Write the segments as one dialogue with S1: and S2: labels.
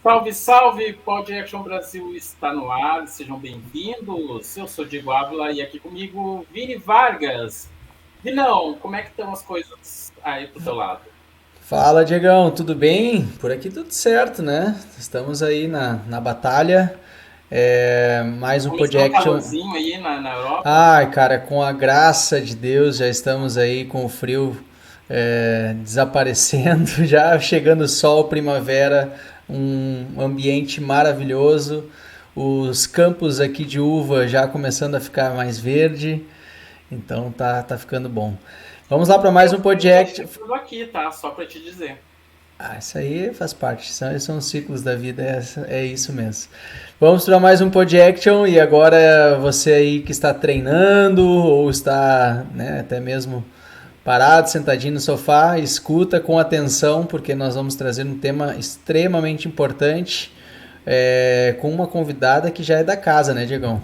S1: Salve, salve! Pod Action Brasil está no ar, sejam bem-vindos. Eu sou Diego Ávila e aqui comigo Vini Vargas. Vinão, como é que estão as coisas aí pro teu lado?
S2: Fala, Diegão, tudo bem? Por aqui tudo certo, né? Estamos aí na batalha. Mais um
S1: Começou um
S2: Action.
S1: calorzinho aí na Europa?
S2: Ai, cara, com a graça de Deus, já estamos aí com o frio desaparecendo, já chegando o sol, primavera, um ambiente maravilhoso. Os campos aqui de uva já começando a ficar mais verde, então tá ficando bom. Vamos lá para mais
S1: O
S2: um
S1: frio tá
S2: Action.
S1: chegando aqui, tá? Só para te dizer.
S2: Isso aí faz parte, são os ciclos da vida, é isso mesmo. Vamos para mais um Pod Action e agora você aí que está treinando ou está até mesmo parado, sentadinho no sofá, escuta com atenção porque nós vamos trazer um tema extremamente importante com uma convidada que já é da casa, né, Diegão?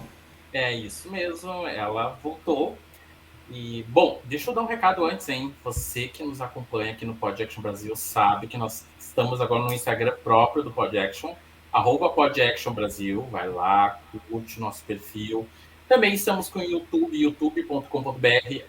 S1: É isso mesmo, ela voltou. E, bom, deixa eu dar um recado antes, hein? Você que nos acompanha aqui no Pod Action Brasil sabe que nós estamos agora no Instagram próprio do Pod Action, @Pod Action Brasil. Vai lá, curte nosso perfil. Também estamos com o YouTube, youtube.com.br,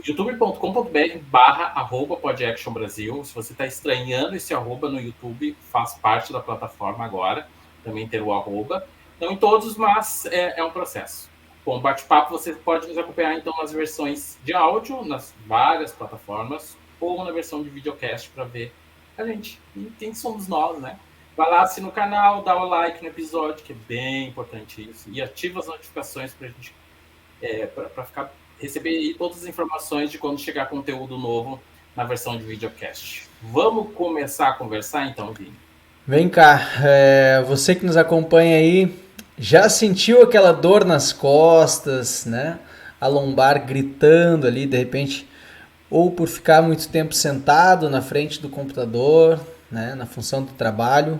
S1: youtube.com.br/@Pod Action Brasil. Se você está estranhando esse arroba no YouTube, faz parte da plataforma agora, também ter o arroba. Não em todos, mas é um processo. Com o bate-papo, você pode nos acompanhar então nas versões de áudio, nas várias plataformas, ou na versão de videocast para ver a gente. E quem somos nós, né? Vai lá, assina o canal, dá o like no episódio, que é bem importante isso. E ativa as notificações para a gente para receber todas as informações de quando chegar conteúdo novo na versão de videocast. Vamos começar a conversar então, Vini?
S2: Vem cá, você que nos acompanha aí, já sentiu aquela dor nas costas, né? A lombar gritando ali, de repente, ou por ficar muito tempo sentado na frente do computador, né? Na função do trabalho,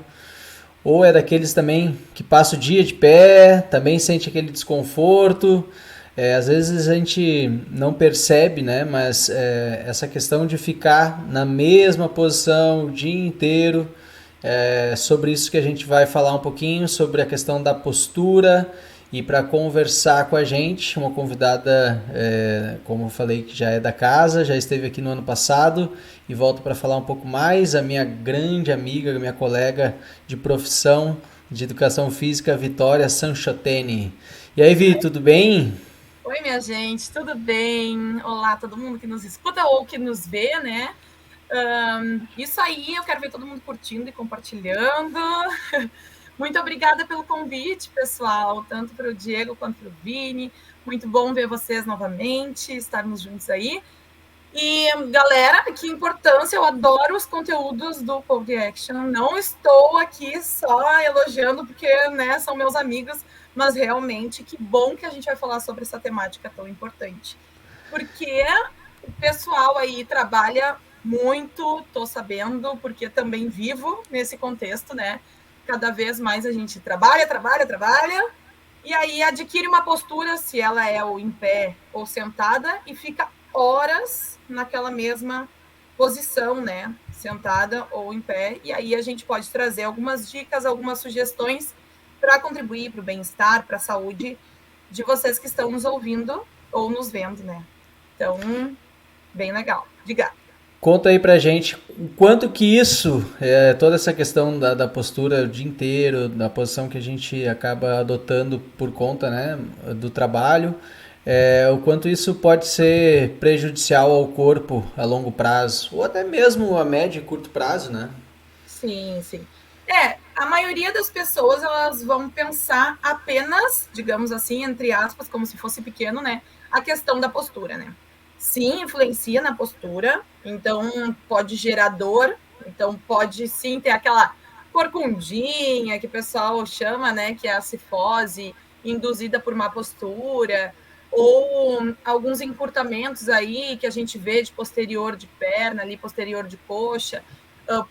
S2: ou é daqueles também que passa o dia de pé, também sente aquele desconforto. Às vezes a gente não percebe, né? Mas essa questão de ficar na mesma posição o dia inteiro, sobre isso que a gente vai falar um pouquinho, sobre a questão da postura. E para conversar com a gente, uma convidada, como eu falei, que já é da casa, já esteve aqui no ano passado e volto para falar um pouco mais, a minha grande amiga, minha colega de profissão de educação física, Vitória Sanchotene. E aí, Vi, tudo bem?
S3: Oi, minha gente, tudo bem? Olá, todo mundo que nos escuta ou que nos vê, né? Isso aí, eu quero ver todo mundo curtindo e compartilhando. Muito obrigada pelo convite, pessoal, tanto para o Diego quanto para o Vini. Muito bom ver vocês novamente, estarmos juntos aí. E, galera, que importância, eu adoro os conteúdos do Pod Action. Não estou aqui só elogiando porque são meus amigos, mas realmente que bom que a gente vai falar sobre essa temática tão importante. Porque o pessoal aí trabalha muito, estou sabendo, porque também vivo nesse contexto, né? Cada vez mais a gente trabalha, e aí adquire uma postura, se ela é ou em pé ou sentada, e fica horas naquela mesma posição, né? Sentada ou em pé. E aí a gente pode trazer algumas dicas, algumas sugestões para contribuir para o bem-estar, para a saúde de vocês que estão nos ouvindo ou nos vendo, né? Então, bem legal. Diga.
S2: Conta aí pra gente o quanto que isso, toda essa questão da postura o dia inteiro, da posição que a gente acaba adotando por conta, né, do trabalho, o quanto isso pode ser prejudicial ao corpo a longo prazo, ou até mesmo a médio e curto prazo, né?
S3: Sim, sim. A maioria das pessoas, elas vão pensar apenas, digamos assim, entre aspas, como se fosse pequeno, né, a questão da postura, né? Sim, influencia na postura, então pode gerar dor, então pode sim ter aquela corcundinha que o pessoal chama, né, que é a cifose induzida por má postura, ou alguns encurtamentos aí que a gente vê de posterior de perna, ali posterior de coxa,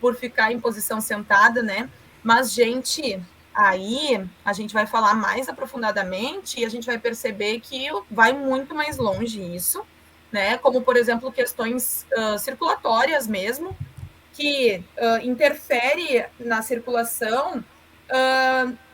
S3: por ficar em posição sentada, né? Mas, gente, aí a gente vai falar mais aprofundadamente e a gente vai perceber que vai muito mais longe isso, né? Como, por exemplo, questões circulatórias mesmo, que interfere na circulação,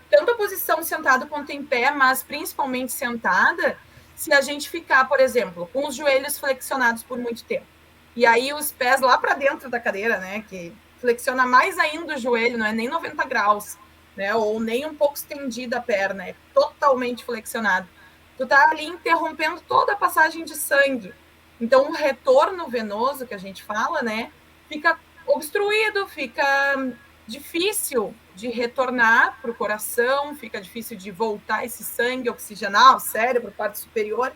S3: tanto a posição sentado quanto em pé, mas principalmente sentada, se a gente ficar, por exemplo, com os joelhos flexionados por muito tempo. E aí os pés lá para dentro da cadeira, né? Que flexiona mais ainda o joelho, não é nem 90 graus, né? Ou nem um pouco estendida a perna, é totalmente flexionado. Tu tá ali interrompendo toda a passagem de sangue. Então, o retorno venoso, que a gente fala, né? Fica obstruído, fica difícil de retornar para o coração, fica difícil de voltar esse sangue, oxigenar o cérebro, parte superior.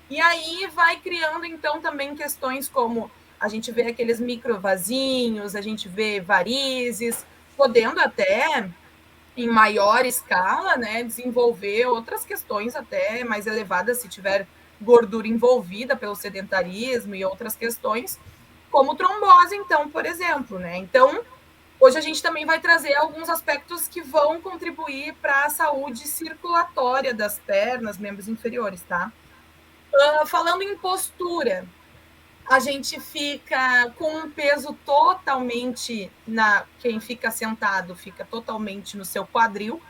S3: E aí vai criando, então, também questões como a gente vê aqueles microvasinhos, a gente vê varizes, podendo até, em maior escala, né, desenvolver outras questões até mais elevadas, se tiver gordura envolvida pelo sedentarismo e outras questões, como trombose, então, por exemplo, né? Então, hoje a gente também vai trazer alguns aspectos que vão contribuir para a saúde circulatória das pernas, membros inferiores, tá? Falando em postura, a gente fica com um peso totalmente quem fica sentado fica totalmente no seu quadril.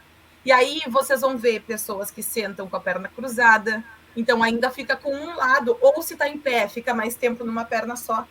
S3: E aí vocês vão ver pessoas que sentam com a perna cruzada, então ainda fica com um lado, ou se está em pé, fica mais tempo numa perna só.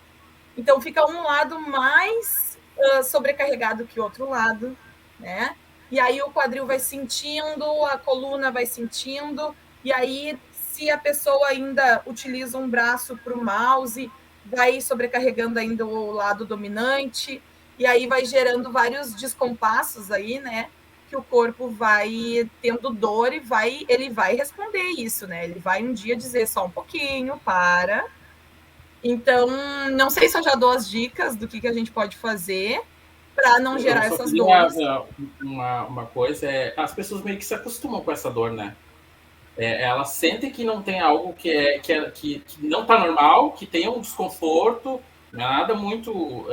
S3: Então fica um lado mais sobrecarregado que o outro lado, né? E aí o quadril vai sentindo, a coluna vai sentindo, e aí se a pessoa ainda utiliza um braço para o mouse, vai sobrecarregando ainda o lado dominante, e aí vai gerando vários descompassos aí, né? Que o corpo vai tendo dor e ele vai responder isso, né? Ele vai um dia dizer só um pouquinho, para. Então, não sei se eu já dou as dicas do que a gente pode fazer para não gerar essas dores.
S1: Uma coisa as pessoas meio que se acostumam com essa dor, né? Elas sentem que não tem algo que não está normal, que tem um desconforto, não é nada muito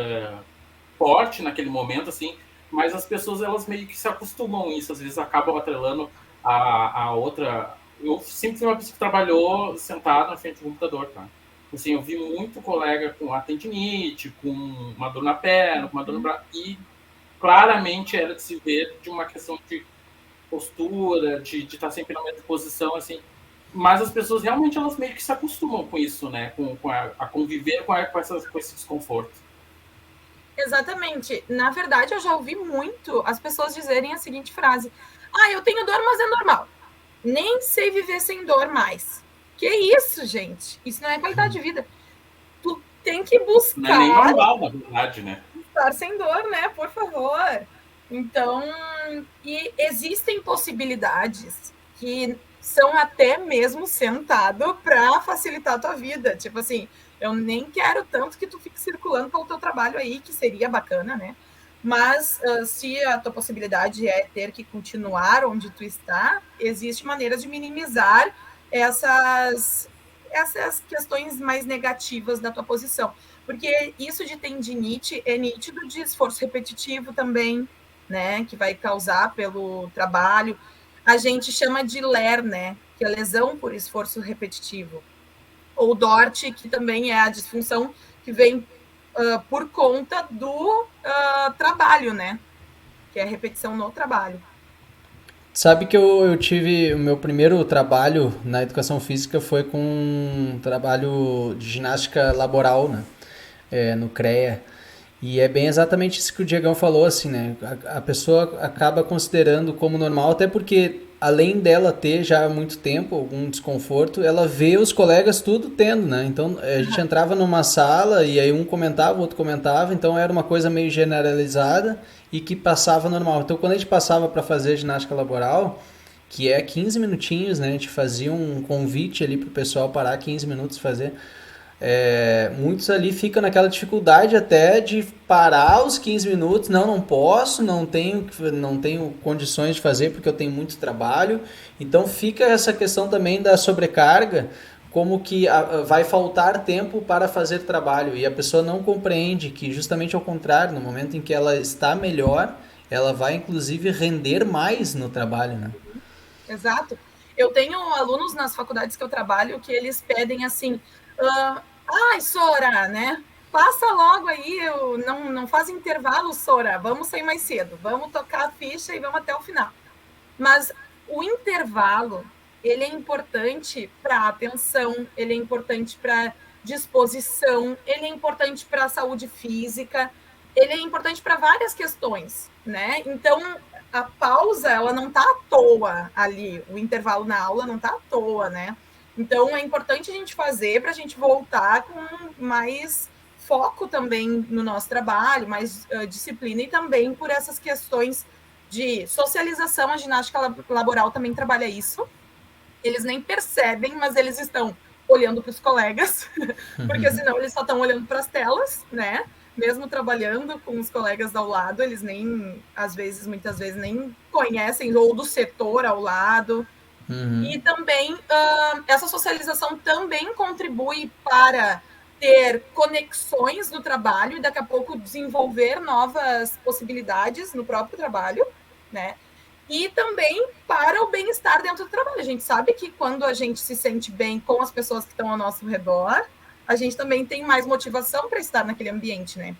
S1: forte naquele momento, assim, mas as pessoas elas meio que se acostumam a isso, às vezes acabam atrelando a outra. Eu sempre fui uma pessoa que trabalhou sentada na frente do computador, tá? Assim, eu vi muito colega com a tendinite, com uma dor na perna, com uma dor no braço, e claramente era de se ver de uma questão de postura, de estar sempre na mesma posição, assim. Mas as pessoas realmente elas meio que se acostumam com isso, né? A conviver com esse desconforto.
S3: Exatamente. Na verdade, eu já ouvi muito as pessoas dizerem a seguinte frase: eu tenho dor, mas é normal. Nem sei viver sem dor mais. Que isso, gente? Isso não é qualidade de vida. Tu tem que buscar...
S1: Não é nem normal, na verdade, né?
S3: Estar sem dor, né? Por favor. Então, e existem possibilidades que são até mesmo sentado para facilitar a tua vida. Tipo assim, eu nem quero tanto que tu fique circulando pelo teu trabalho aí, que seria bacana, né? Mas se a tua possibilidade é ter que continuar onde tu está, existe maneiras de minimizar essas questões mais negativas da tua posição. Porque isso de tendinite é nítido de esforço repetitivo também, né? Que vai causar pelo trabalho. A gente chama de LER, né? Que é lesão por esforço repetitivo. Ou DORT, que também é a disfunção que vem por conta do trabalho, né? Que é a repetição no trabalho.
S2: Sabe que eu tive o meu primeiro trabalho na educação física foi com um trabalho de ginástica laboral, né? No CREA. E é bem exatamente isso que o Diegão falou, assim, né? A pessoa acaba considerando como normal, até porque além dela ter já há muito tempo algum desconforto, ela vê os colegas tudo tendo, né? Então a gente entrava numa sala e aí um comentava, o outro comentava, então era uma coisa meio generalizada e que passava normal. Então quando a gente passava para fazer ginástica laboral, que é 15 minutinhos, né? A gente fazia um convite ali pro pessoal parar 15 minutos fazer. Muitos ali ficam naquela dificuldade até de parar os 15 minutos, não posso, não tenho condições de fazer porque eu tenho muito trabalho, então fica essa questão também da sobrecarga, como que vai faltar tempo para fazer trabalho, e a pessoa não compreende que justamente ao contrário, no momento em que ela está melhor, ela vai inclusive render mais no trabalho, né?
S3: Exato. Eu tenho alunos nas faculdades que eu trabalho que eles pedem assim... Sora, né? Passa logo aí, eu não faz intervalo, Sora, vamos sair mais cedo, vamos tocar a ficha e vamos até o final. Mas o intervalo, ele é importante para atenção, ele é importante para disposição, ele é importante para a saúde física, ele é importante para várias questões, né? Então, a pausa, ela não está à toa ali, o intervalo na aula não está à toa, né? Então, é importante a gente fazer para a gente voltar com mais foco também no nosso trabalho, mais disciplina e também por essas questões de socialização. A ginástica laboral também trabalha isso. Eles nem percebem, mas eles estão olhando para os colegas, porque senão eles só estão olhando para as telas, né? Mesmo trabalhando com os colegas ao lado, eles nem, muitas vezes, nem conhecem, ou do setor ao lado. E também, essa socialização também contribui para ter conexões no trabalho e daqui a pouco desenvolver novas possibilidades no próprio trabalho, né? E também para o bem-estar dentro do trabalho. A gente sabe que quando a gente se sente bem com as pessoas que estão ao nosso redor, a gente também tem mais motivação para estar naquele ambiente, né?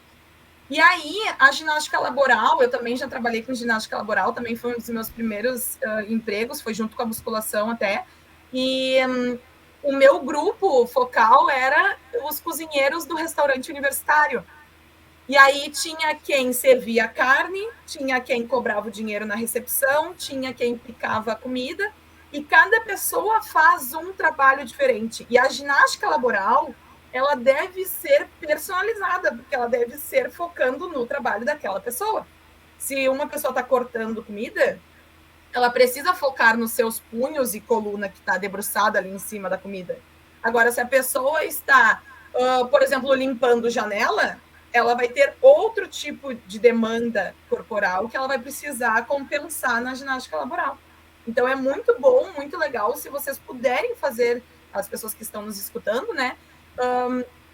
S3: E aí, a ginástica laboral, eu também já trabalhei com ginástica laboral, também foi um dos meus primeiros empregos, foi junto com a musculação até. E o meu grupo focal era os cozinheiros do restaurante universitário. E aí tinha quem servia a carne, tinha quem cobrava o dinheiro na recepção, tinha quem picava a comida, e cada pessoa faz um trabalho diferente. E a ginástica laboral, ela deve ser personalizada, porque ela deve ser focando no trabalho daquela pessoa. Se uma pessoa está cortando comida, ela precisa focar nos seus punhos e coluna que está debruçada ali em cima da comida. Agora, se a pessoa está, por exemplo, limpando janela, ela vai ter outro tipo de demanda corporal que ela vai precisar compensar na ginástica laboral. Então, é muito bom, muito legal, se vocês puderem fazer, as pessoas que estão nos escutando, né,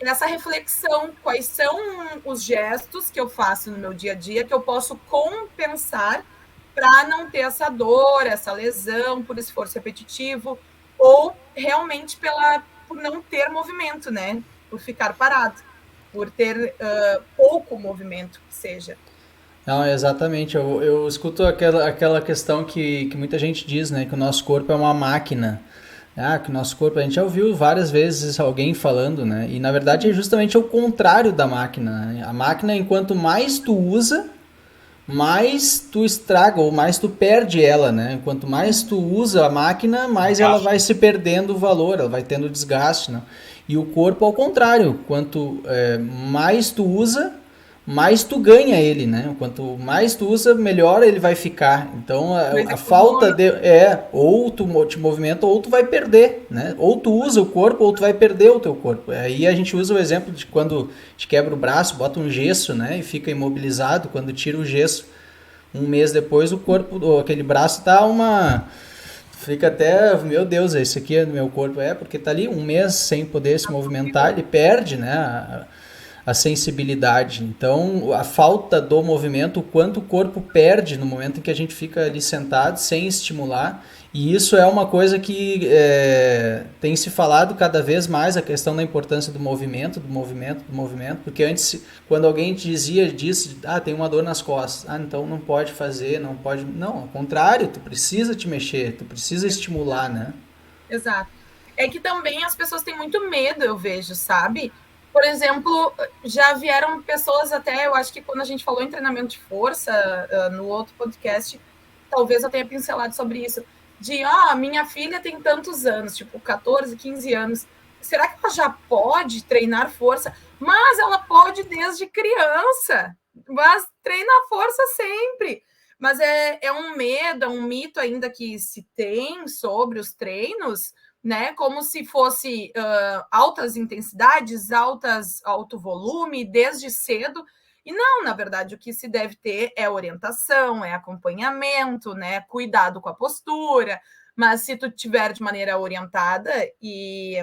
S3: essa reflexão, quais são os gestos que eu faço no meu dia a dia que eu posso compensar para não ter essa dor, essa lesão por esforço repetitivo, ou realmente por não ter movimento, né? Por ficar parado, por ter pouco movimento, que seja.
S2: Não, exatamente. Eu escuto aquela questão que muita gente diz, né? Que o nosso corpo é uma máquina. Que o nosso corpo, a gente já ouviu várias vezes alguém falando, né? E na verdade é justamente o contrário da máquina, né? A máquina, enquanto mais tu usa, mais tu estraga ou mais tu perde ela, né? Quanto mais tu usa a máquina, mais ela vai se perdendo o valor, ela vai tendo desgaste, né? E o corpo ao contrário, quanto mais tu usa, mais tu ganha ele, né? Quanto mais tu usa, melhor ele vai ficar. Então a falta de ou tu te movimenta ou tu vai perder, né? Ou tu usa o corpo ou tu vai perder o teu corpo. Aí a gente usa o exemplo de quando te quebra o braço, bota um gesso, né? E fica imobilizado. Quando tira o gesso, um mês depois o corpo, aquele braço tá fica até, meu Deus, esse aqui é do meu corpo, porque tá ali um mês sem poder se movimentar, ele perde, né? A sensibilidade. Então, a falta do movimento, o quanto o corpo perde no momento em que a gente fica ali sentado sem estimular. E isso é uma coisa que tem se falado cada vez mais, a questão da importância do movimento, porque antes, quando alguém disse, tem uma dor nas costas, então não pode fazer, não pode... Não, ao contrário, tu precisa te mexer, tu precisa estimular, né?
S3: Exato. É que também as pessoas têm muito medo, eu vejo, sabe? Por exemplo, já vieram pessoas até, eu acho que quando a gente falou em treinamento de força, no outro podcast, talvez eu tenha pincelado sobre isso, de, minha filha tem tantos anos, tipo 14, 15 anos, será que ela já pode treinar força? Mas ela pode desde criança, mas treina força sempre. Mas é um medo, é um mito ainda que se tem sobre os treinos, né? Como se fosse altas intensidades, alto volume, desde cedo. E não, na verdade, o que se deve ter é orientação, é acompanhamento, né? Cuidado com a postura. Mas se tu tiver de maneira orientada e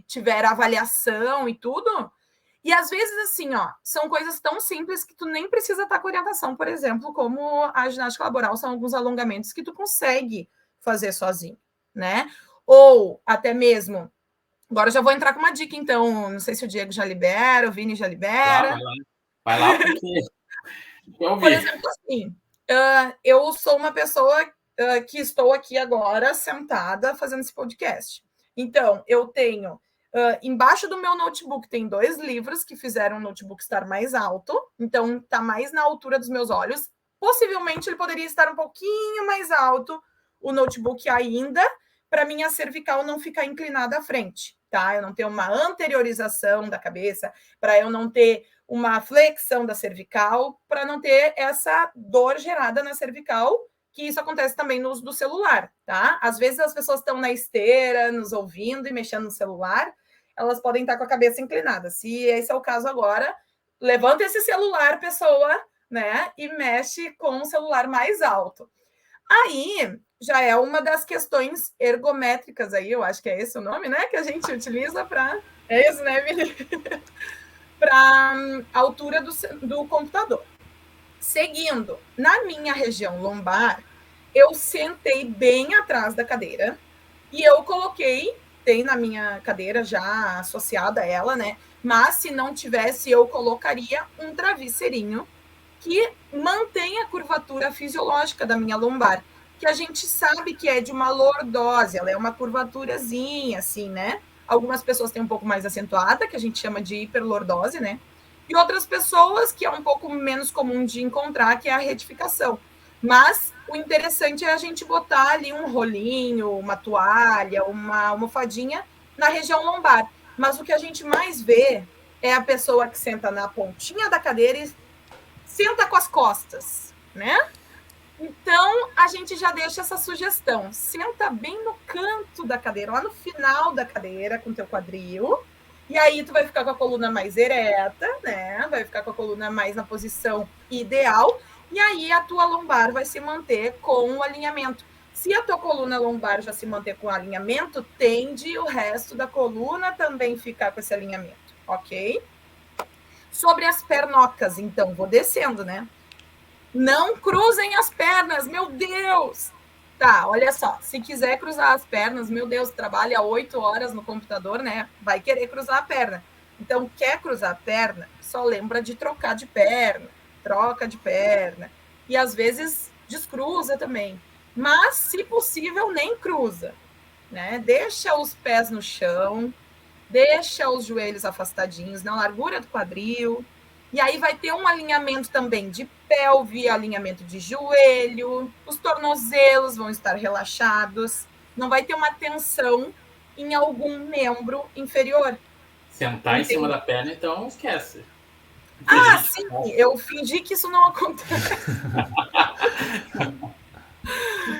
S3: tiver avaliação e tudo, e às vezes, assim, são coisas tão simples que tu nem precisa estar com orientação, por exemplo, como a ginástica laboral, são alguns alongamentos que tu consegue fazer sozinho, né? Ou até mesmo, agora já vou entrar com uma dica, então, não sei se o Diego já libera, o Vini já libera.
S1: Claro. Vai lá porque eu
S3: Por
S1: vi.
S3: exemplo, assim, eu sou uma pessoa que estou aqui agora sentada fazendo esse podcast. Então, eu tenho embaixo do meu notebook tem 2 livros que fizeram o notebook estar mais alto, então está mais na altura dos meus olhos. Possivelmente ele poderia estar um pouquinho mais alto, o notebook ainda, para minha cervical não ficar inclinada à frente, tá? Eu não ter uma anteriorização da cabeça, para eu não ter uma flexão da cervical, para não ter essa dor gerada na cervical, que isso acontece também no uso do celular, tá? Às vezes as pessoas estão na esteira, nos ouvindo e mexendo no celular, elas podem estar com a cabeça inclinada. Se esse é o caso agora, levanta esse celular, pessoa, né? E mexe com o celular mais alto. Aí já é uma das questões ergométricas aí, eu acho que é esse o nome, né? Que a gente utiliza para. É isso, né, Vini? Para a altura do computador. Seguindo, na minha região lombar, eu sentei bem atrás da cadeira e eu coloquei, tem na minha cadeira já associada a ela, né? Mas se não tivesse, eu colocaria um travesseirinho que mantém a curvatura fisiológica da minha lombar, que a gente sabe que é de uma lordose, ela é uma curvaturazinha, assim, né? Algumas pessoas têm um pouco mais acentuada, que a gente chama de hiperlordose, né? E outras pessoas, que é um pouco menos comum de encontrar, que é a retificação. Mas o interessante é a gente botar ali um rolinho, uma toalha, uma almofadinha na região lombar. Mas o que a gente mais vê é a pessoa que senta na pontinha da cadeira e senta com as costas, né? Então, a gente já deixa essa sugestão. Senta bem no canto da cadeira, lá no final da cadeira, com o teu quadril. E aí, tu vai ficar com a coluna mais ereta, né? Vai ficar com a coluna mais na posição ideal. E aí, a tua lombar vai se manter com o alinhamento. Se a tua coluna lombar já se manter com o alinhamento, tende o resto da coluna também ficar com esse alinhamento, ok? Sobre as pernocas, então, vou descendo, né? Não cruzem as pernas, meu Deus! Tá, olha só, se quiser cruzar as pernas, meu Deus, trabalha 8 horas no computador, né? Vai querer cruzar a perna. Então, quer cruzar a perna, só lembra de trocar de perna, troca de perna. E às vezes descruza também. Mas, se possível, nem cruza, né? Deixa os pés no chão, deixa os joelhos afastadinhos na largura do quadril. E aí vai ter um alinhamento também de pelve, alinhamento de joelho, os tornozelos vão estar relaxados, não vai ter uma tensão em algum membro inferior.
S1: Sentar em cima da perna, então esquece.
S3: Ah, sim, eu fingi que isso não acontece.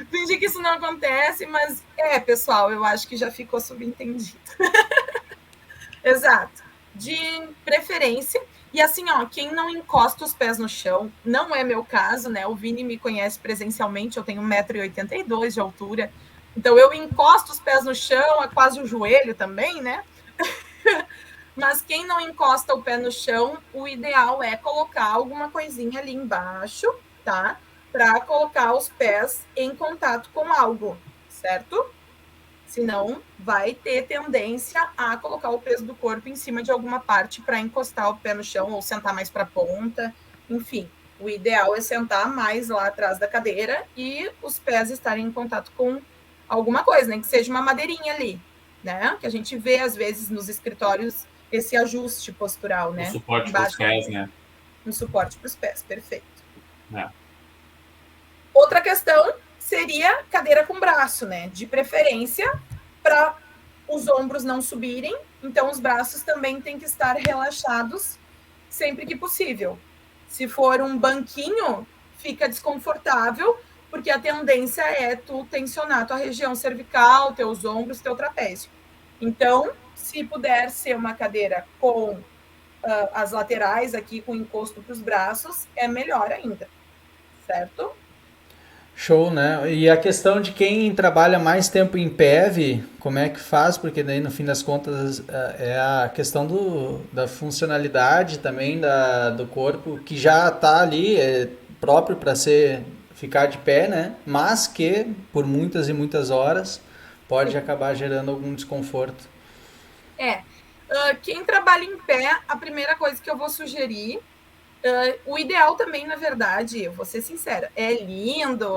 S3: Fingi que isso não acontece, mas pessoal, eu acho que já ficou subentendido. Exato. De preferência. E assim, ó, quem não encosta os pés no chão, não é meu caso, né? O Vini me conhece presencialmente, eu tenho 1,82 m de altura. Então eu encosto os pés no chão, é quase o joelho também, né? Mas quem não encosta o pé no chão, o ideal é colocar alguma coisinha ali embaixo, tá? Para colocar os pés em contato com algo, certo? Senão, vai ter tendência a colocar o peso do corpo em cima de alguma parte para encostar o pé no chão ou sentar mais para a ponta. Enfim, o ideal é sentar mais lá atrás da cadeira e os pés estarem em contato com alguma coisa, nem que seja uma madeirinha ali, né? Que a gente vê, às vezes, nos escritórios, esse ajuste postural, né?
S1: Um suporte para os pés, né?
S3: Um suporte para os pés, perfeito.
S1: É.
S3: Outra questão seria cadeira com braço, né? De preferência para os ombros não subirem, então os braços também têm que estar relaxados sempre que possível. Se for um banquinho, fica desconfortável, porque a tendência é tu tensionar tua região cervical, teus ombros, teu trapézio. Então, se puder ser uma cadeira com as laterais aqui, com encosto para os braços, é melhor ainda, certo?
S2: Show, né? E a questão de quem trabalha mais tempo em PEV, como é que faz? Porque daí no fim das contas é a questão da funcionalidade também do corpo, que já está ali, é próprio para ficar de pé, né? Mas que por muitas e muitas horas pode acabar gerando algum desconforto.
S3: Quem trabalha em pé, a primeira coisa que eu vou sugerir O ideal também, na verdade, eu vou ser sincera, é lindo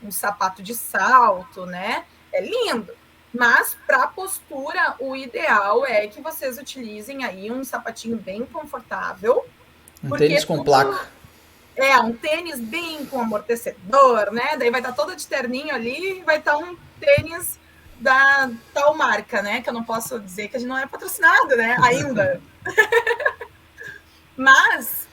S3: um sapato de salto, né? É lindo. Mas para postura, o ideal é que vocês utilizem aí um sapatinho bem confortável.
S2: Um
S3: Porque
S2: tênis com placa.
S3: um tênis bem com amortecedor, né? Daí vai estar todo de terninho ali, vai estar um tênis da tal marca, né? Que eu não posso dizer que a gente não é patrocinado, né? Ainda. Mas,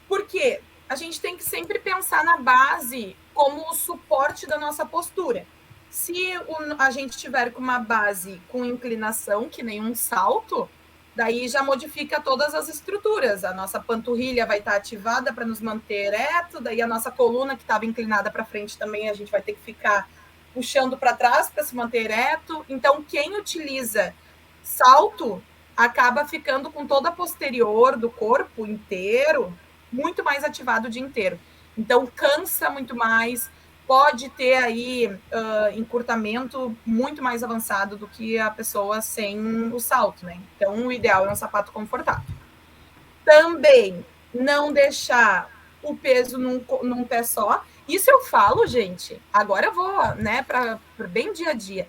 S3: por quê? A gente tem que sempre pensar na base como o suporte da nossa postura. Se a gente tiver com uma base com inclinação, que nem um salto, daí já modifica todas as estruturas. A nossa panturrilha vai estar ativada para nos manter ereto, daí a nossa coluna, que estava inclinada para frente também, a gente vai ter que ficar puxando para trás para se manter ereto. Então, quem utiliza salto acaba ficando com toda a posterior do corpo inteiro muito mais ativado o dia inteiro. Então, cansa muito mais, pode ter aí encurtamento muito mais avançado do que a pessoa sem o salto, né? Então, o ideal é um sapato confortável. Também, não deixar o peso num pé só. Isso eu falo, gente, agora eu vou, né, para bem dia a dia.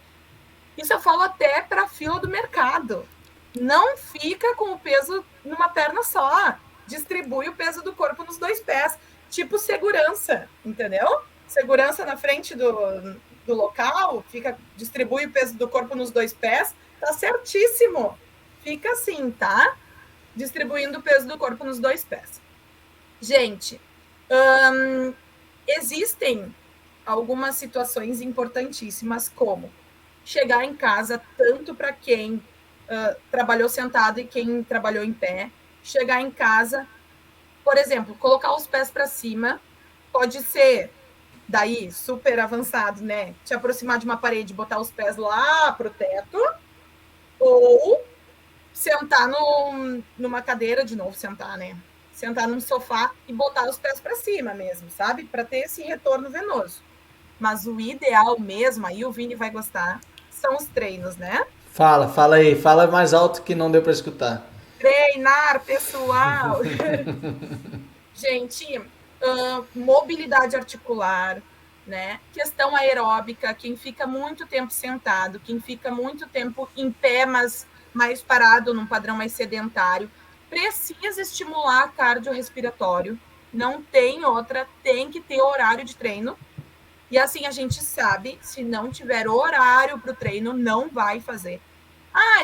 S3: Isso eu falo até para a fila do mercado. Não fica com o peso numa perna só. Distribui o peso do corpo nos 2 pés. Tipo segurança, entendeu? Segurança na frente do local, distribui o peso do corpo nos 2 pés. Tá certíssimo. Fica assim, tá? Distribuindo o peso do corpo nos 2 pés. Gente, existem algumas situações importantíssimas, como chegar em casa, tanto para quem trabalhou sentado e quem trabalhou em pé, chegar em casa, por exemplo, colocar os pés para cima, pode ser daí super avançado, né? Te aproximar de uma parede, botar os pés lá pro teto, ou sentar numa cadeira, de novo sentar, né? Sentar num sofá e botar os pés para cima mesmo, sabe? Para ter esse retorno venoso. Mas o ideal mesmo, aí o Vini vai gostar, são os treinos, né?
S2: Fala aí, fala mais alto que não deu para escutar.
S3: Treinar, pessoal. Gente, mobilidade articular, né? Questão aeróbica, quem fica muito tempo sentado, quem fica muito tempo em pé, mas mais parado, num padrão mais sedentário, precisa estimular cardiorrespiratório. Não tem outra, tem que ter horário de treino. E assim a gente sabe, se não tiver horário para o treino, não vai fazer.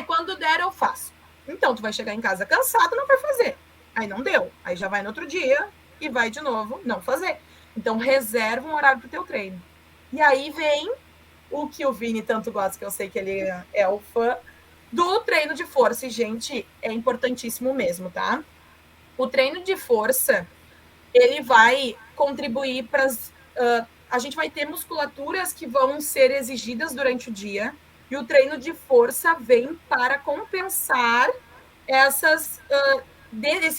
S3: Quando der eu faço. Então, tu vai chegar em casa cansado, não vai fazer. Aí não deu. Aí já vai no outro dia e vai de novo não fazer. Então, reserva um horário pro teu treino. E aí vem o que o Vini tanto gosta, que eu sei que ele é o fã, do treino de força. E, gente, é importantíssimo mesmo, tá? O treino de força, ele vai contribuir para a gente vai ter musculaturas que vão ser exigidas durante o dia, e o treino de força vem para compensar esses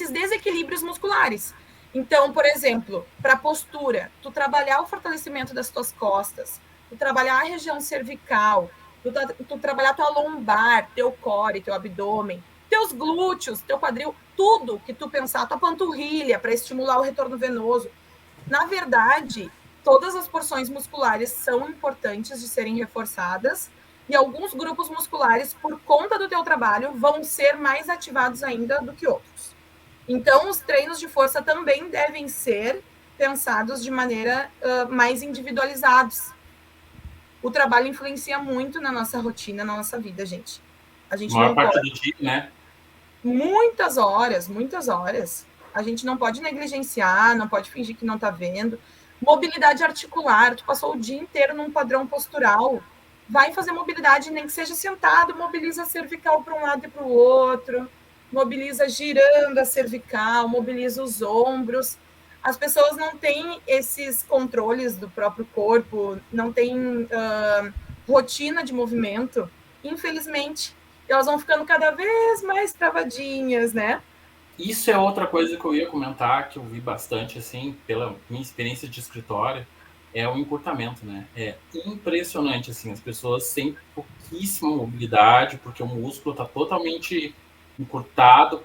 S3: desequilíbrios musculares. Então, por exemplo, para postura, tu trabalhar o fortalecimento das tuas costas, tu trabalhar a região cervical, tu trabalhar tua lombar, teu core, teu abdômen, teus glúteos, teu quadril, tudo que tu pensar, tua panturrilha, para estimular o retorno venoso. Na verdade, todas as porções musculares são importantes de serem reforçadas, e alguns grupos musculares, por conta do teu trabalho, vão ser mais ativados ainda do que outros. Então, os treinos de força também devem ser pensados de maneira mais individualizados. O trabalho influencia muito na nossa rotina, na nossa vida, gente. A gente
S1: maior parte do dia, né?
S3: Muitas horas, muitas horas. A gente não pode negligenciar, não pode fingir que não está vendo. Mobilidade articular, tu passou o dia inteiro num padrão postural, vai fazer mobilidade, nem que seja sentado, mobiliza a cervical para um lado e para o outro, mobiliza girando a cervical, mobiliza os ombros. As pessoas não têm esses controles do próprio corpo, não têm rotina de movimento, infelizmente. Elas vão ficando cada vez mais travadinhas, né?
S1: Isso é outra coisa que eu ia comentar, que eu vi bastante, assim, pela minha experiência de escritório, é o encurtamento, né? É impressionante, assim, as pessoas têm pouquíssima mobilidade, porque o músculo está totalmente encurtado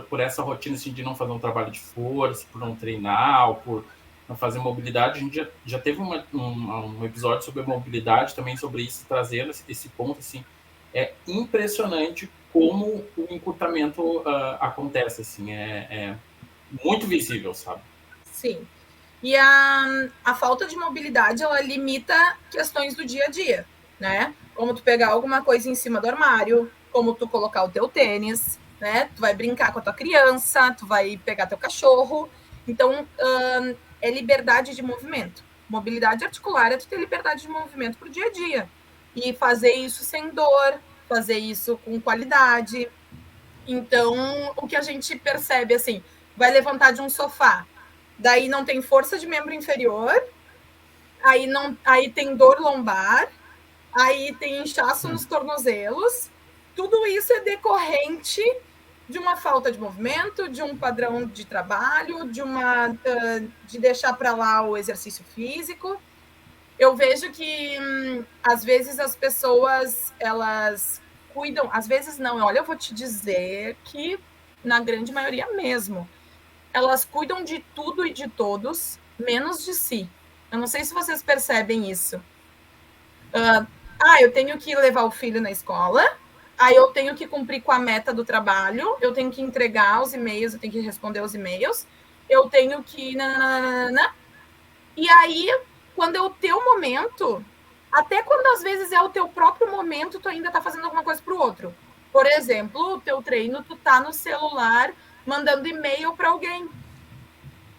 S1: por essa rotina assim, de não fazer um trabalho de força, por não treinar, ou por não fazer mobilidade. A gente já teve um episódio sobre mobilidade também, sobre isso, trazendo esse ponto. Assim, é impressionante como o encurtamento acontece. Assim, é muito visível, sabe?
S3: Sim. E a falta de mobilidade, ela limita questões do dia a dia, né? Como tu pegar alguma coisa em cima do armário, como tu colocar o teu tênis, né? Tu vai brincar com a tua criança, tu vai pegar teu cachorro. Então, é liberdade de movimento. Mobilidade articular é tu ter liberdade de movimento pro dia a dia. E fazer isso sem dor, fazer isso com qualidade. Então, o que a gente percebe, assim, vai levantar de um sofá, daí não tem força de membro inferior, aí tem dor lombar, aí tem inchaço nos tornozelos. Tudo isso é decorrente de uma falta de movimento, de um padrão de trabalho, de deixar para lá o exercício físico. Eu vejo que às vezes as pessoas elas cuidam, às vezes não. Olha, eu vou te dizer que na grande maioria mesmo, elas cuidam de tudo e de todos, menos de si. Eu não sei se vocês percebem isso. Eu tenho que levar o filho na escola, aí eu tenho que cumprir com a meta do trabalho, eu tenho que entregar os e-mails, eu tenho que responder os e-mails, eu tenho que... E aí, quando é o teu momento, até quando às vezes é o teu próprio momento, tu ainda tá fazendo alguma coisa pro outro. Por exemplo, o teu treino, tu tá no celular mandando e-mail para alguém,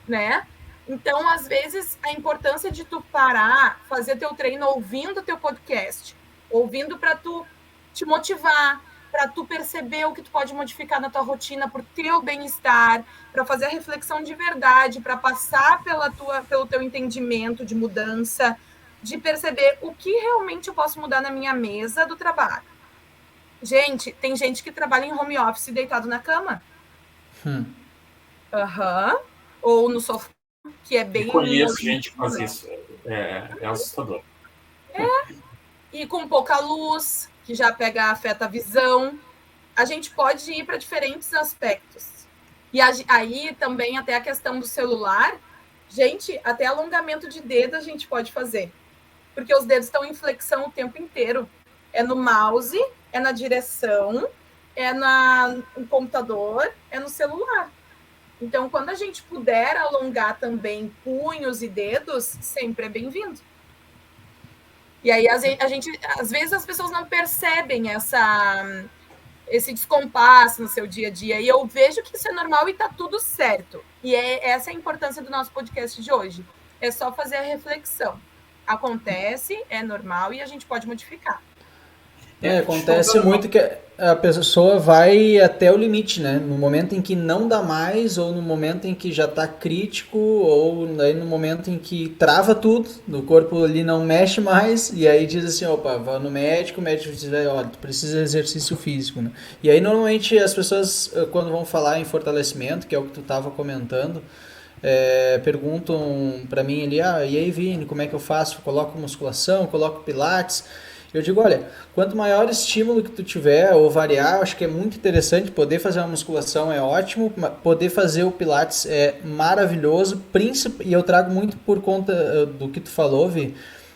S3: né? Então, às vezes, a importância de tu parar, fazer teu treino ouvindo teu podcast, ouvindo para tu te motivar, para tu perceber o que tu pode modificar na tua rotina por teu bem-estar, para fazer a reflexão de verdade, para passar pelo teu entendimento de mudança, de perceber o que realmente eu posso mudar na minha mesa do trabalho. Gente, tem gente que trabalha em home office deitado na cama. Ou no sofá, que é bem...
S1: Eu conheço gente que faz isso. É assustador.
S3: E com pouca luz, que já afeta a visão. A gente pode ir para diferentes aspectos. E aí também até a questão do celular, gente, até alongamento de dedo a gente pode fazer. Porque os dedos estão em flexão o tempo inteiro. É no mouse, é na direção, é no computador, é no celular. Então, quando a gente puder alongar também punhos e dedos, sempre é bem-vindo. E aí, a gente, às vezes, as pessoas não percebem esse descompasso no seu dia a dia. E eu vejo que isso é normal e tá tudo certo. E essa é a importância do nosso podcast de hoje. É só fazer a reflexão. Acontece, é normal e a gente pode modificar.
S2: Acontece muito que a pessoa vai até o limite, né? No momento em que não dá mais, ou no momento em que já está crítico, ou aí no momento em que trava tudo, o corpo ali não mexe mais, e aí diz assim, opa, vá no médico, o médico diz, olha, tu precisa de exercício físico, né? E aí normalmente as pessoas, quando vão falar em fortalecimento, que é o que tu estava comentando, perguntam para mim ali, e aí Vini, como é que eu faço? Coloco musculação, coloco pilates? Eu digo, olha, quanto maior estímulo que tu tiver ou variar, eu acho que é muito interessante. Poder fazer uma musculação é ótimo, poder fazer o pilates é maravilhoso, e eu trago muito por conta do que tu falou, Vi,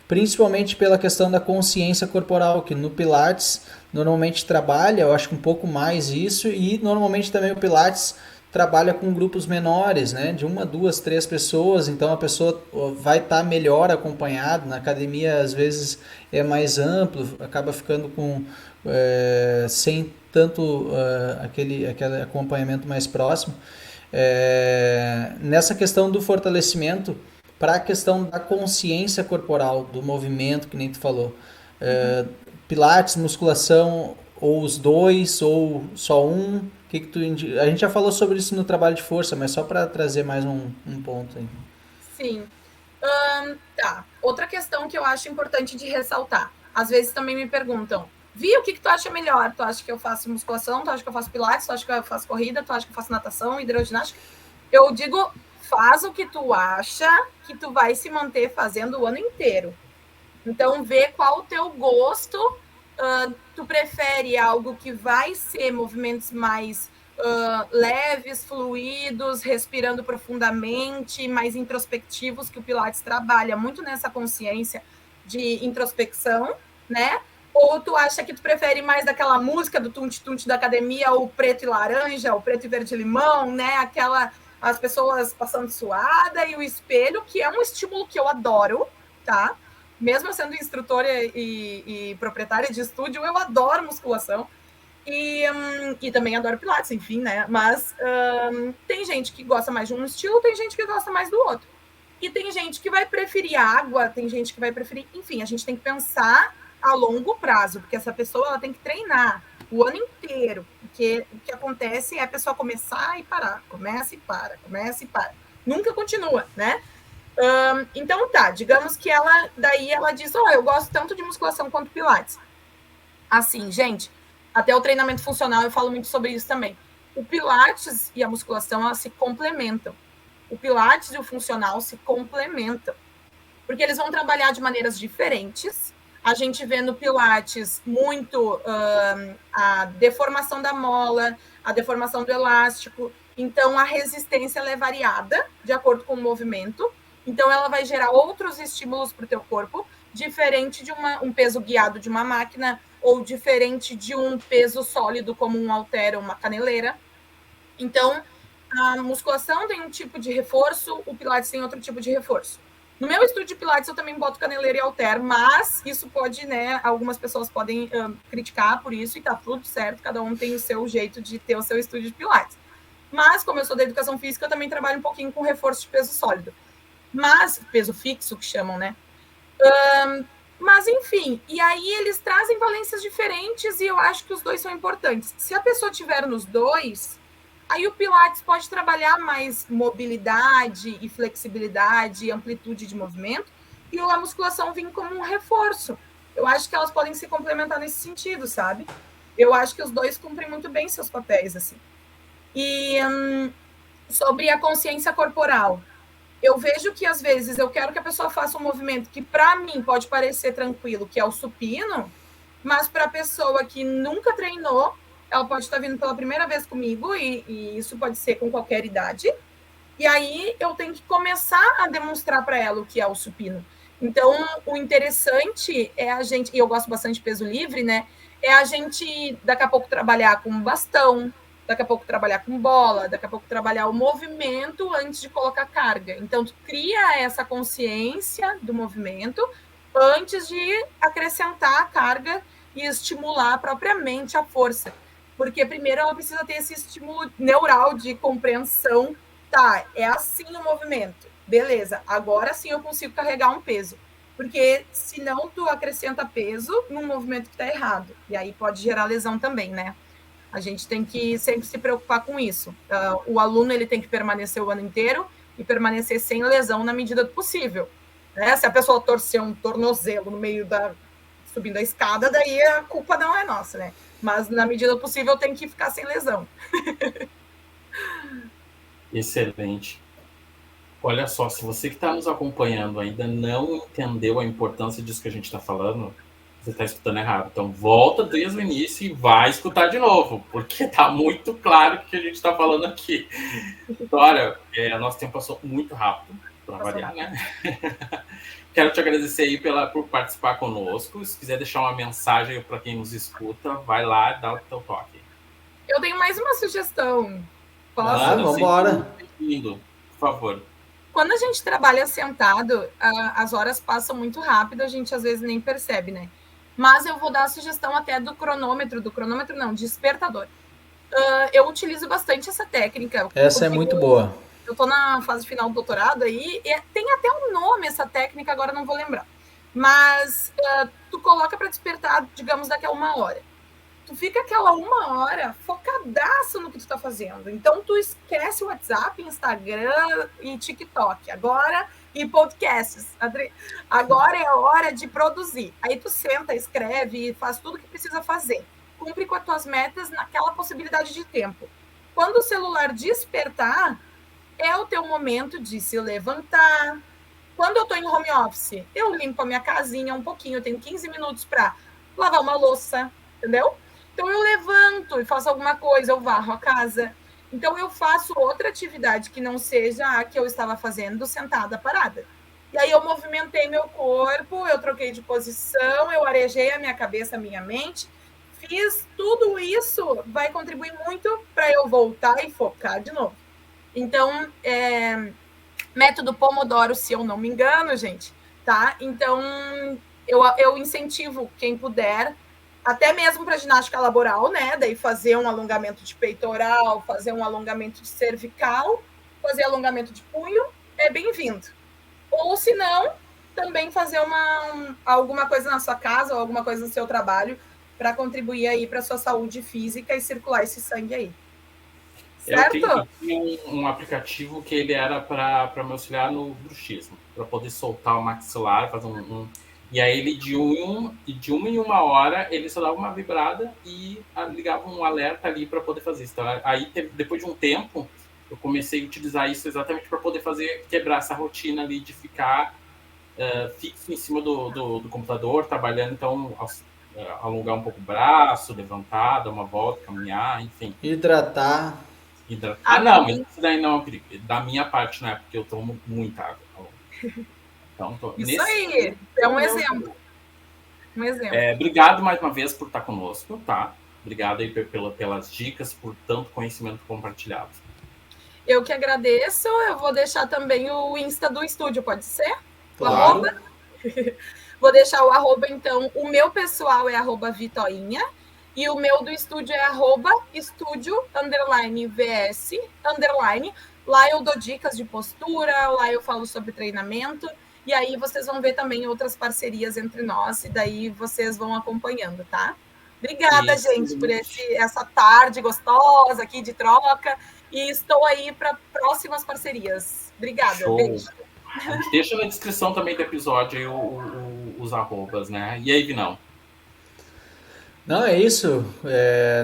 S2: principalmente pela questão da consciência corporal, que no pilates normalmente trabalha, eu acho que um pouco mais isso, e normalmente também o pilates trabalha com grupos menores, né, de 1, 2, 3 pessoas, então a pessoa vai estar melhor acompanhada. Na academia às vezes é mais amplo, acaba ficando sem tanto aquele acompanhamento mais próximo. Nessa questão do fortalecimento, para a questão da consciência corporal, do movimento, que nem tu falou, pilates, musculação, ou os dois, ou só um, a gente já falou sobre isso no trabalho de força, mas só para trazer mais um ponto aí.
S3: Sim. Tá. Outra questão que eu acho importante de ressaltar. Às vezes também me perguntam, Vi, o que tu acha melhor? Tu acha que eu faço musculação? Tu acha que eu faço pilates? Tu acha que eu faço corrida? Tu acha que eu faço natação, hidroginástica? Eu digo, faz o que tu acha que tu vai se manter fazendo o ano inteiro. Então, vê qual o teu gosto Tu prefere algo que vai ser movimentos mais leves, fluidos, respirando profundamente, mais introspectivos, que o Pilates trabalha muito nessa consciência de introspecção, né? Ou tu acha que tu prefere mais daquela música do tunte-tunte da academia, o preto e laranja, o preto e verde e limão, né? As pessoas passando suada e o espelho, que é um estímulo que eu adoro, tá? Mesmo sendo instrutora e proprietária de estúdio, eu adoro musculação. E também adoro Pilates, enfim, né? Mas tem gente que gosta mais de um estilo, tem gente que gosta mais do outro. E tem gente que vai preferir água, tem gente que vai preferir... Enfim, a gente tem que pensar a longo prazo, porque essa pessoa ela tem que treinar o ano inteiro. Porque o que acontece é a pessoa começar e parar, começa e para, começa e para. Nunca continua, né? Então tá, digamos que daí ela diz, eu gosto tanto de musculação quanto Pilates. Assim, gente, até o treinamento funcional eu falo muito sobre isso também. O Pilates e a musculação, elas se complementam. O Pilates e o funcional se complementam. Porque eles vão trabalhar de maneiras diferentes. A gente vê no Pilates muito a deformação da mola, a deformação do elástico. Então, a resistência ela é variada de acordo com o movimento. Então, ela vai gerar outros estímulos para o teu corpo, diferente de um peso guiado de uma máquina ou diferente de um peso sólido, como um halter ou uma caneleira. Então, a musculação tem um tipo de reforço, o Pilates tem outro tipo de reforço. No meu estúdio de Pilates, eu também boto caneleira e halter, mas isso pode, né, algumas pessoas podem criticar por isso, e tá tudo certo, cada um tem o seu jeito de ter o seu estúdio de Pilates. Mas, como eu sou da educação física, eu também trabalho um pouquinho com reforço de peso sólido. Mas, peso fixo, que chamam, né? Mas, enfim, e aí eles trazem valências diferentes e eu acho que os dois são importantes. Se a pessoa tiver nos dois, aí o Pilates pode trabalhar mais mobilidade e flexibilidade e amplitude de movimento, e a musculação vem como um reforço. Eu acho que elas podem se complementar nesse sentido, sabe? Eu acho que os dois cumprem muito bem seus papéis, assim. E sobre a consciência corporal, eu vejo que, às vezes, eu quero que a pessoa faça um movimento que, para mim, pode parecer tranquilo, que é o supino, mas para a pessoa que nunca treinou, ela pode estar vindo pela primeira vez comigo, e isso pode ser com qualquer idade, e aí eu tenho que começar a demonstrar para ela o que é o supino. Então, o interessante é a gente, e eu gosto bastante de peso livre, né? É a gente, daqui a pouco, trabalhar com bastão, daqui a pouco trabalhar com bola, daqui a pouco trabalhar o movimento antes de colocar carga. Então, tu cria essa consciência do movimento antes de acrescentar a carga e estimular propriamente a força. Porque primeiro ela precisa ter esse estímulo neural de compreensão. Tá, é assim o movimento. Beleza, agora sim eu consigo carregar um peso. Porque senão tu acrescenta peso num movimento que tá errado. E aí pode gerar lesão também, né? A gente tem que sempre se preocupar com isso. O aluno ele tem que permanecer o ano inteiro e permanecer sem lesão na medida do possível. Né? Se a pessoa torcer um tornozelo no meio subindo a escada, daí a culpa não é nossa, né? Mas na medida do possível tem que ficar sem lesão.
S1: Excelente. Olha só, se você que está nos acompanhando ainda não entendeu a importância disso que a gente está falando, você está escutando errado. Então, volta desde o início e vai escutar de novo, porque está muito claro o que a gente está falando aqui. Então, olha, nosso tempo passou muito rápido, para variar, né? Quero te agradecer aí por participar conosco. Se quiser deixar uma mensagem para quem nos escuta, vai lá e dá o teu toque.
S3: Eu tenho mais uma sugestão. Posso?
S2: Vamos embora.
S1: Bem-vindo, por favor.
S3: Quando a gente trabalha sentado, as horas passam muito rápido, a gente às vezes nem percebe, né? Mas eu vou dar a sugestão até do cronômetro não, despertador. Eu utilizo bastante essa técnica.
S2: Essa é muito boa.
S3: Eu estou na fase final do doutorado aí, e tem até um nome essa técnica, agora não vou lembrar. Mas tu coloca para despertar, digamos, daqui a 1 hora. Tu fica aquela 1 hora focadaço no que tu tá fazendo. Então, tu esquece o WhatsApp, Instagram e TikTok. Agora, e podcasts. Agora é a hora de produzir. Aí tu senta, escreve, faz tudo que precisa fazer. Cumpre com as tuas metas naquela possibilidade de tempo. Quando o celular despertar, é o teu momento de se levantar. Quando eu tô em home office, eu limpo a minha casinha um pouquinho, eu tenho 15 minutos para lavar uma louça, entendeu? Então eu levanto e faço alguma coisa, eu varro a casa. Então eu faço outra atividade que não seja a que eu estava fazendo sentada, parada. E aí eu movimentei meu corpo, eu troquei de posição, eu arejei a minha cabeça, a minha mente, fiz tudo isso, vai contribuir muito para eu voltar e focar de novo. Então, método Pomodoro, se eu não me engano, gente, tá? Então, eu incentivo quem puder, até mesmo para ginástica laboral, né? Daí fazer um alongamento de peitoral, fazer um alongamento de cervical, fazer alongamento de punho, é bem-vindo. Ou se não, também fazer alguma coisa na sua casa ou alguma coisa no seu trabalho para contribuir aí para a sua saúde física e circular esse sangue aí. Certo?
S1: Eu tinha um aplicativo que ele era para me auxiliar no bruxismo, para poder soltar o maxilar, fazer e aí ele de uma em uma hora ele só dava uma vibrada e ligava um alerta ali para poder fazer isso. Então, aí depois de um tempo eu comecei a utilizar isso exatamente para poder quebrar essa rotina ali de ficar fixo em cima do computador, trabalhando, então alongar um pouco o braço, levantar, dar uma volta, caminhar, enfim.
S2: Hidratar.
S1: Não, mas isso daí não é um perigo. Da minha parte, não é porque eu tomo muita água. Então,
S3: isso aí, é um exemplo. Um exemplo.
S1: Obrigado mais uma vez por estar conosco, tá? Obrigado aí pelas dicas, por tanto conhecimento compartilhado.
S3: Eu que agradeço. Eu vou deixar também o Insta do estúdio, pode ser?
S2: Claro.
S3: Vou deixar o arroba, então. O meu pessoal é @vitoinha. E o meu do estúdio é @estúdio_vs_. Lá eu dou dicas de postura, lá eu falo sobre treinamento. E aí vocês vão ver também outras parcerias entre nós. E daí vocês vão acompanhando, tá? Obrigada, gente, por essa tarde gostosa aqui de troca. E estou aí para próximas parcerias. Obrigada.
S1: Show.
S3: Beijo.
S1: A gente deixa na descrição também do episódio aí os arrobas, né? E aí, Vinão?
S2: Não, é isso.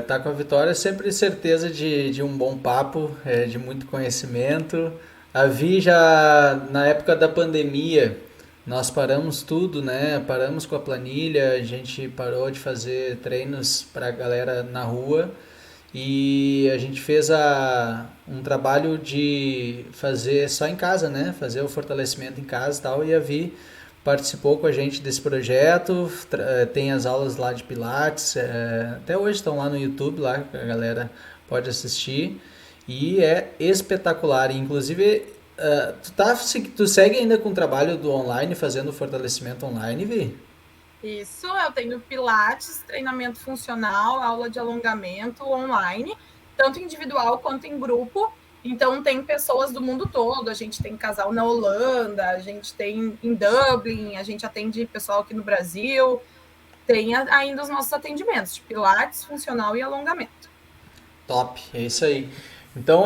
S2: Tá com a Vitória, sempre certeza de um bom papo, de muito conhecimento. A Vi já na época da pandemia, nós paramos tudo, né? Paramos com a planilha, a gente parou de fazer treinos para a galera na rua e a gente fez um trabalho de fazer só em casa, né? Fazer o fortalecimento em casa e tal. E a Vi participou com a gente desse projeto, tem as aulas lá de Pilates, até hoje estão lá no YouTube, lá a galera pode assistir, e é espetacular. Inclusive, tu segue ainda com o trabalho do online, fazendo fortalecimento online, Vi?
S3: Isso, eu tenho Pilates, treinamento funcional, aula de alongamento online, tanto individual quanto em grupo. Então, tem pessoas do mundo todo, a gente tem casal na Holanda, a gente tem em Dublin, a gente atende pessoal aqui no Brasil, tem ainda os nossos atendimentos de Pilates, funcional e alongamento.
S2: Top, é isso aí. Então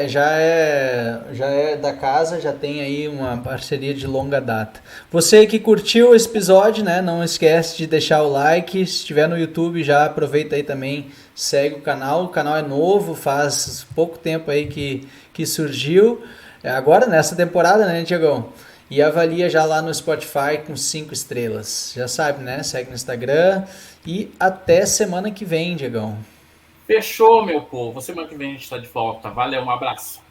S2: já é da casa, já tem aí uma parceria de longa data. Você que curtiu esse episódio, né? Não esquece de deixar o like. Se estiver no YouTube, já aproveita aí também, segue o canal. O canal é novo, faz pouco tempo aí que surgiu. Agora nessa temporada, né, Tiagão? E avalia já lá no Spotify com 5 estrelas. Já sabe, né? Segue no Instagram. E até semana que vem, Diegão.
S1: Fechou, meu povo. Semana que vem a gente está de volta. Valeu, um abraço.